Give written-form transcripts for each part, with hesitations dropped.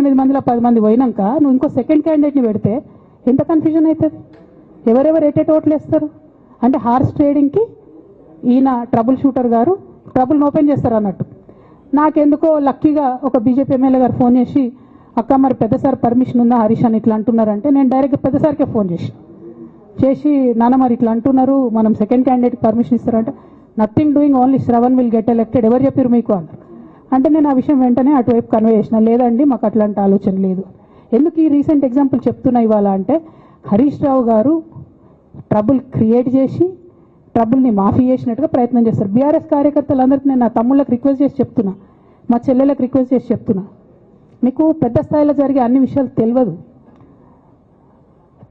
8 మందిలో 10 మంది పోయినాక నువ్వు ఇంకో సెకండ్ క్యాండిడేట్ని పెడితే ఎంత కన్ఫ్యూజన్ అవుతుంది? ఎవరెవరు ఎటెట్ ఓట్లు వేస్తారు? అంటే హార్స్ ట్రేడింగ్కి ఈయన ట్రబుల్ షూటర్ గారు ట్రబుల్ని ఓపెన్ చేస్తారు అన్నట్టు. నాకెందుకో లక్కీగా ఒక బీజేపీ ఎమ్మెల్యే గారు ఫోన్ చేసి, అక్క మరి పెద్దసారి పర్మిషన్ ఉందా హరీష్ అని ఇట్లా అంటున్నారంటే, నేను డైరెక్ట్గా పెద్దసారికే ఫోన్ చేసి నాన్న మరి ఇట్లా అంటున్నారు, మనం సెకండ్ క్యాండిడేట్కి పర్మిషన్ ఇస్తారంటే, nothing doing, only Shravan will get elected, ఎవరు చెప్పారు మీకు అన్నారు. అంటే నేను ఆ విషయం వెంటనే అటువైపు కన్వే చేసిన, లేదండి మాకు అట్లాంటి ఆలోచన లేదు. ఎందుకు ఈ రీసెంట్ ఎగ్జాంపుల్ చెప్తున్నా ఇవాళ అంటే, హరీష్ రావు గారు ట్రబుల్ క్రియేట్ చేసి ట్రబుల్ని మాఫీ చేసినట్టుగా ప్రయత్నం చేస్తారు. బీఆర్ఎస్ కార్యకర్తలందరికీ నేను నా తమ్ముళ్ళకి రిక్వెస్ట్ చేసి చెప్తున్నా, మా చెల్లెలకు రిక్వెస్ట్ చేసి చెప్తున్నా, మీకు పెద్ద స్థాయిలో జరిగే అన్ని విషయాలు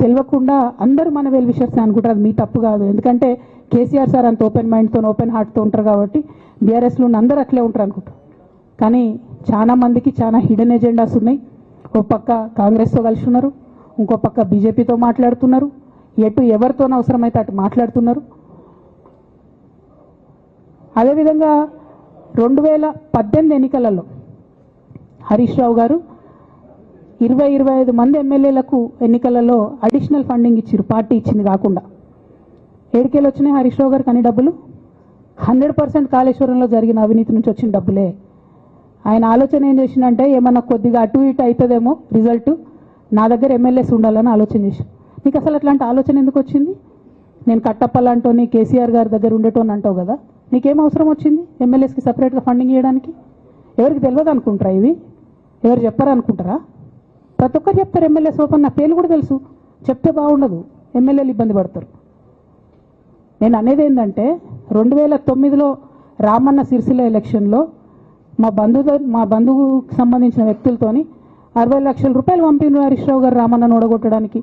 తెలియకుండా అందరూ మన వెల్ విషర్స్ అనుకుంటారు. అది మీ తప్పు కాదు. ఎందుకంటే కేసీఆర్ సార్ అంత ఓపెన్ మైండ్తో ఓపెన్ హార్ట్తో ఉంటారు కాబట్టి బీఆర్ఎస్లో ఉన్న అందరూ అట్లే ఉంటారు అనుకుంటారు. కానీ చాలా మందికి చాలా హిడెన్ ఎజెండాస్ ఉన్నాయి. ఒక పక్క కాంగ్రెస్తో కలిసి ఉన్నారు, ఇంకో పక్క బీజేపీతో మాట్లాడుతున్నారు, ఎటు ఎవరితో అవసరమైతే అటు మాట్లాడుతున్నారు. అదేవిధంగా 2018 ఎన్నికలలో హరీష్ రావు గారు 20-25 మంది ఎమ్మెల్యేలకు ఎన్నికలలో అడిషనల్ ఫండింగ్ ఇచ్చారు, పార్టీ ఇచ్చింది కాకుండా. ఏడికేలు వచ్చినాయి హరీష్ రావు గారికి అన్ని డబ్బులు? 100% కాళేశ్వరంలో జరిగిన అవినీతి నుంచి వచ్చిన డబ్బులే. ఆయన ఆలోచన ఏం చేసిందంటే, ఏమన్నా కొద్దిగా అటు ఇటు అవుతుందేమో రిజల్ట్, నా దగ్గర ఎమ్మెల్యేస్ ఉండాలని ఆలోచన చేసి. నీకు అసలు అట్లాంటి ఆలోచన ఎందుకు వచ్చింది? నేను కట్టప్పలాంటోని కేసీఆర్ గారి దగ్గర ఉండేటోని అంటావు కదా, నీకేం అవసరం వచ్చింది ఎమ్మెల్యేస్కి సపరేట్గా ఫండింగ్ ఇవ్వడానికి? ఎవరికి తెలియదు అనుకుంటారా? ఇది ఎవరు చెప్పారు అనుకుంటారా? ప్రతి ఒక్కరు చెప్తారు ఎమ్మెల్యేస్ ఓపెన్, నా పేర్లు కూడా తెలుసు, చెప్తే బాగుండదు, ఎమ్మెల్యేలు ఇబ్బంది పడతారు. నేను అనేది ఏంటంటే, 2009లో రామన్న సిరిసిల్ల ఎలక్షన్లో మా బంధువుకు సంబంధించిన వ్యక్తులతోని 60 లక్షల రూపాయలు పంపిన హరీష్ రావు గారు రామన్నను ఓడగొట్టడానికి.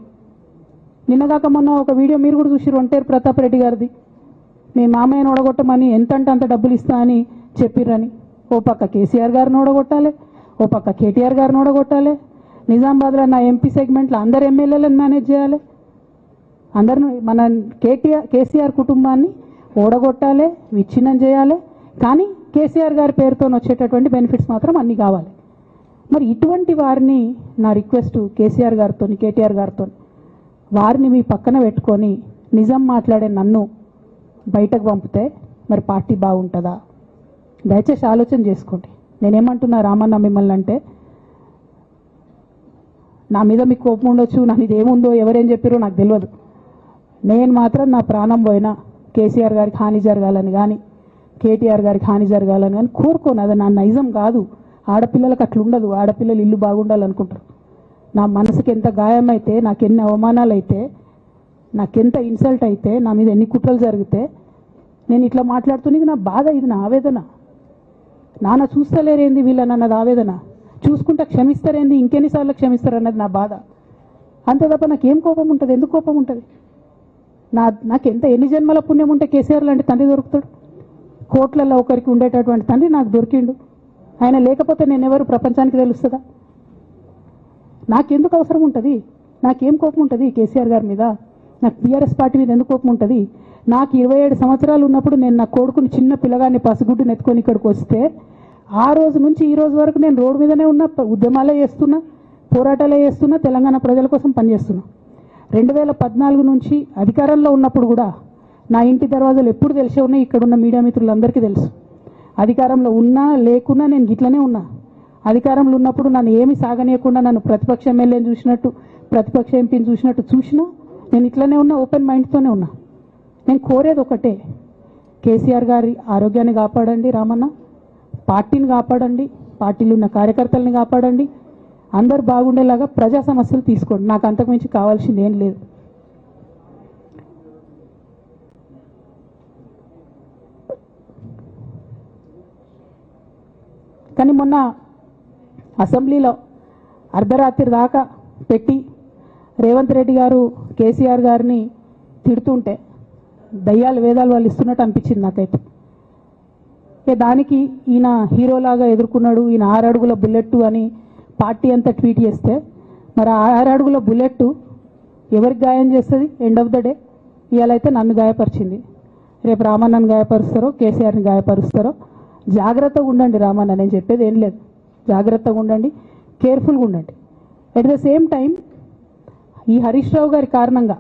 నిన్నగాక మొన్న ఒక వీడియో మీరు కూడా చూసిరు, ఒంటేరు ప్రతాప్ రెడ్డి గారిది. మీ మామయ్యను ఓడగొట్టమని ఎంతంటే అంత డబ్బులు ఇస్తా అని చెప్పిర్రని. ఓ పక్క కేసీఆర్ గారిని ఓడగొట్టాలి, ఓ పక్క కేటీఆర్ గారిని ఓడగొట్టాలి, నిజామాబాద్లో నా ఎంపీ సెగ్మెంట్లో అందరు ఎమ్మెల్యేలను మేనేజ్ చేయాలి, అందరిని మన కేసీఆర్ కుటుంబాన్ని ఓడగొట్టాలి, విచ్ఛిన్నం చేయాలి. కానీ కేసీఆర్ గారి పేరుతో వచ్చేటటువంటి బెనిఫిట్స్ మాత్రం అన్నీ కావాలి. మరి ఇటువంటి వారిని నా రిక్వెస్ట్ కేసీఆర్ గారితో కేటీఆర్ గారితో, వారిని మీ పక్కన పెట్టుకొని నిజం మాట్లాడే నన్ను బయటకు పంపితే మరి పార్టీ బాగుంటుందా? దయచేసి ఆలోచన చేసుకోండి. నేనేమంటున్నా రామన్న మిమ్మల్ని అంటే, నా మీద మీకు కోపం ఉండొచ్చు, నా మీద ఏముందో ఎవరేం చెప్పారో నాకు తెలియదు. నేను మాత్రం నా ప్రాణం పోయినా కేసీఆర్ గారికి హాని జరగాలని కానీ కేటీఆర్ గారికి హాని జరగాలని కానీ కోరుకోను. అది నా నైజం కాదు. ఆడపిల్లలకు అట్లుండదు. ఆడపిల్లలు ఇల్లు బాగుండాలనుకుంటారు. నా మనసుకి ఎంత గాయం అయితే, నాకు ఎన్ని అవమానాలు అయితే, నాకెంత ఇన్సల్ట్ అయితే, నా మీద ఎన్ని కుట్రలు జరిగితే నేను ఇట్లా మాట్లాడుతున్నది నా బాధ, ఇది నా ఆవేదన. నాన్న చూస్తలేరేంది వీళ్ళని అన్నది ఆవేదన, చూసుకుంటే క్షమిస్తారేంది ఇంకెన్నిసార్లు క్షమిస్తారు అన్నది నా బాధ. అంతే తప్ప నాకేం కోపం ఉంటుంది? ఎందుకు కోపం ఉంటుంది? నాకు ఎన్ని జన్మల పుణ్యం ఉంటే కేసీఆర్ లాంటి తండ్రి దొరుకుతాడు? కోట్లలో ఒకరికి ఉండేటటువంటి తండ్రి నాకు దొరికిండు. ఆయన లేకపోతే నేనెవరు ప్రపంచానికి తెలుస్తుందా? నాకెందుకు అవసరం ఉంటుంది? నాకేం కోపం ఉంటుంది కేసీఆర్ గారి మీద? నాకు టీఆర్ఎస్ పార్టీ మీద ఎందుకు కోపం ఉంటుంది? నాకు 27 సంవత్సరాలు ఉన్నప్పుడు నేను నా కొడుకుని చిన్న పిల్లగాన్ని పసిగుడ్డుని ఎత్తుకొని ఇక్కడికి వస్తే ఆ రోజు నుంచి ఈ రోజు వరకు నేను రోడ్డు మీదనే ఉన్నా, ఉద్యమాలే చేస్తున్నా, పోరాటాలే చేస్తున్నా, తెలంగాణ ప్రజల కోసం పనిచేస్తున్నా. 2014 నుంచి అధికారంలో ఉన్నప్పుడు కూడా నా ఇంటి దర్వాజాలు ఎప్పుడు తెలిసే ఉన్నాయి. ఇక్కడున్న మీడియా మిత్రులందరికీ తెలుసు. అధికారంలో ఉన్నా లేకున్నా నేను ఇట్లనే ఉన్నా. అధికారంలో ఉన్నప్పుడు నన్ను ఏమి సాగనీయకుండా నన్ను ప్రతిపక్ష ఎమ్మెల్యేని చూసినట్టు, ప్రతిపక్ష ఎంపీని చూసినట్టు చూసినా నేను ఇట్లనే ఉన్నా, ఓపెన్ మైండ్తోనే ఉన్నా. నేను కోరేది ఒకటే, కేసీఆర్ గారి ఆరోగ్యాన్ని కాపాడండి రామన్న, పార్టీని కాపాడండి, పార్టీలో ఉన్న కార్యకర్తల్ని కాపాడండి, అందరు బాగుండేలాగా ప్రజా సమస్యలు తీసుకోండి. నాకు అంతకుమించి కావాల్సింది ఏం లేదు. కానీ మొన్న అసెంబ్లీలో అర్ధరాత్రి దాకా పెట్టి రేవంత్ రెడ్డి గారు కేసీఆర్ గారిని తిడుతుంటే దయ్యాలు వేదాలు వాళ్ళు ఇస్తున్నట్టు అనిపించింది నాకైతే. దానికి ఈయన హీరోలాగా ఎదుర్కొన్నాడు, ఈయన 6 అడుగుల బుల్లెట్ అని పార్టీ అంతా ట్వీట్ చేస్తే, మరి 6 అడుగుల బుల్లెట్ ఎవరికి గాయం చేస్తుంది? ఎండ్ ఆఫ్ ద డే ఇవాళ అయితే నన్ను గాయపరిచింది, రేపు రామన్నను గాయపరుస్తారో కేసీఆర్ని గాయపరుస్తారో. జాగ్రత్తగా ఉండండి రామన్న, నేను చెప్పేది ఏం లేదు, జాగ్రత్తగా ఉండండి. కేర్ఫుల్గా ఉండండి. ఎట్ ద సేమ్ టైం ఈ హరీష్ రావు గారి కారణంగా